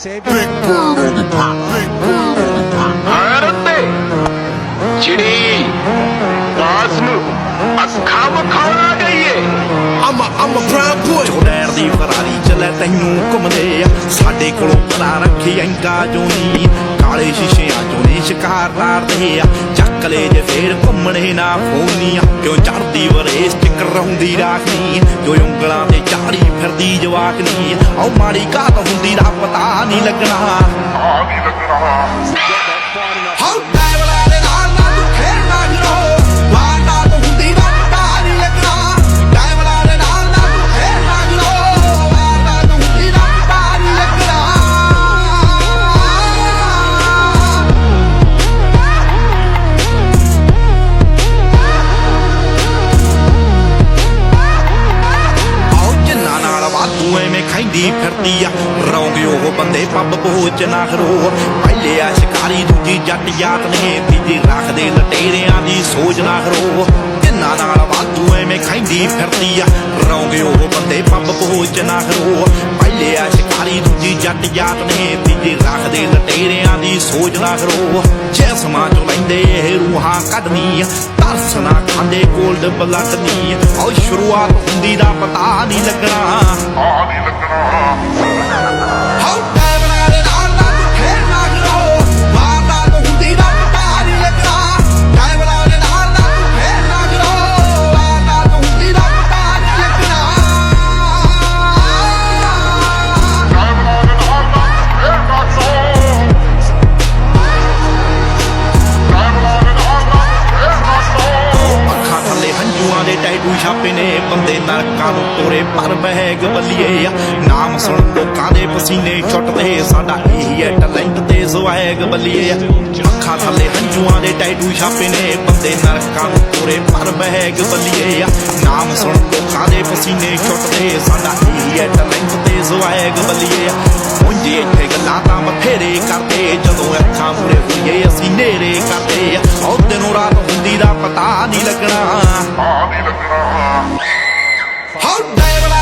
save. Big bird on the pop. Big bird on the pop. चिड़ी बाज नू ਅੱਖਾਂ ਵਿਖਾਉਣਾ ਗਈਏ I'm a prime boy ਚੋੜੈਰ the Ferrari ਚੱਲੇ ਤੈਨੂੰ ਘੁੰਮਦੇ ਆ ਸਾਡੇ ਕੋਲੋਂ ਪਤਾ ਰੱਖੀ ਐਂਗਾ ਜੋ ਨੀ ਕਾਲੇ ਸ਼ੀਸ਼ਿਆਂ ਚੋਂ ਨੀ ਸ਼ਿਕਾਰ ਲਾਰਦੇ ਆ ਚੱਕ ਲੈ ਜੇ ਫੇਰ ਘੁੰਮਣੇ ਨਾ ਫੋਨੀਆਂ ਕਿਉਂ ਚੜਦੀ ਵਰੇਸ ਚ ਕਰਾਉਂਦੀ ਰਾਖਨੀ ਜੋ ਉਂਗਲਾਂ ਤੇ ਚਾੜੀ ਫਿਰਦੀ ਜਵਾਕਨੀ ਆਉ ਮਾੜੀ ਘਾਤ ਹੁੰਦੀ ਦਾ ਪਤਾ ਨਹੀਂ ਲੱਗਣਾ ਐਵੇਂ ਖਾਂਦੀ ਫਿਰਦੀ ਆ ਰੌਂਗੇ ਉਹ ਬੰਦੇ ਪੱਬ ਪਹੁੰਚ ਨਾ ਖਰੋ ਪਹਿਲੇ ਆ ਸ਼ਿਕਾਰੀ ਦੂਜੀ ਜੱਟ ਜਾਤ ਨੇ ਤੀਜੀ ਰੱਖਦੇ ਲਟੇਰਿਆਂ ਦੀ ਸੋਚ ਨਾ ਖਰੋ ਜਿੰਨਾਂ ਨਾਲ ਵਾਧੂ ਐਵੇਂ ਖਾਂਦੀ ਫਿਰਦੀ ਆ ਰੌਂਗੇ ਉਹ ਬੰਦੇ ਪੱਬ ਪਹੁੰਚ ਨਾ ਖਰੋ ਪਹਿਲੇ ਆ ਸ਼ਿਕਾਰੀ ਦੂਜੀ ਜੱਟ ਜਾਤ ਨੇ ਤੀਜੀ ਰੱਖਦੇ ਲਟੇਰਿਆਂ ਦੀ ਸੋਚ ਨਾ ਖਰੋ ਜਿਸਮਾਂ ਚੋਂ ਲੈਂਦੇ ਇਹ ਰੂਹਾਂ ਕੱਢਣੀ ਤਰਸ ਨਾ ਖਾਂਦੇ ਗੋਲਡ ਬਲੱਡ ਨੀ ਉਹ ਸ਼ੁਰੂਆਤ ਹੁੰਦੀ ਦਾ ਪਤਾ ਨਹੀਂ ਲੱਗਣਾ ਟੈਟੂ ਛਾਪੇ ਨੇ ਬੰਦੇ ਨਰਕਾਂ ਨੂੰ ਤੋਰੇ ਪਰ ਬਹਿਗ ਬੱਲੀਏ ਨਾਮ ਸੁਣ ਲੋਕਾਂ ਦੇ ਪਸੀਨੇ ਛੁੱਟਦੇ ਸਾਡਾ ਇਹੀ ਹੈ ਟੈਲੈਂਟ ਤੇ ਸਵੈਗ ਬੱਲੀਏ ਅੱਖਾਂ ਥੱਲੇ ਹੰਝੂਆਂ ਦੇ ਟੈਟੂ ਛਾਪੇ ਨੇ ਬੰਦੇ ਨਰਕਾਂ ਨੂੰ ਤੋਰੇ ਪਰ ਬਹਿਗ ਬੱਲੀਏ ਨਾਮ ਸੁਣ ਲੋਕਾਂ ਦੇ ਪਸੀਨੇ ਛੁੱਟਦੇ ਸਾਡਾ ਇਹੀ ਹੈ ਟੈਲੈਂਟ ਤੇ ਸਵੈਗ ਬੱਲੀਏ ਉਂਝੇ ਇੱਥੇ ਗੱਲਾਂ ਤਾਂ ਬਥੇਰੇ ਕਰਦੇ ਜਦੋਂ ਅੱਖਾਂ ਮੂਰੇ ਹੋਈਏ ਅਸੀਂ ਨੇਰੇ ਕਰਦੇ ਉਹ ਦਿਨੋਂ ਰਾਤ ਹੁੰਦੀ ਦਾ ਪਤਾ ਨਹੀਂ ਲੱਗਣਾ How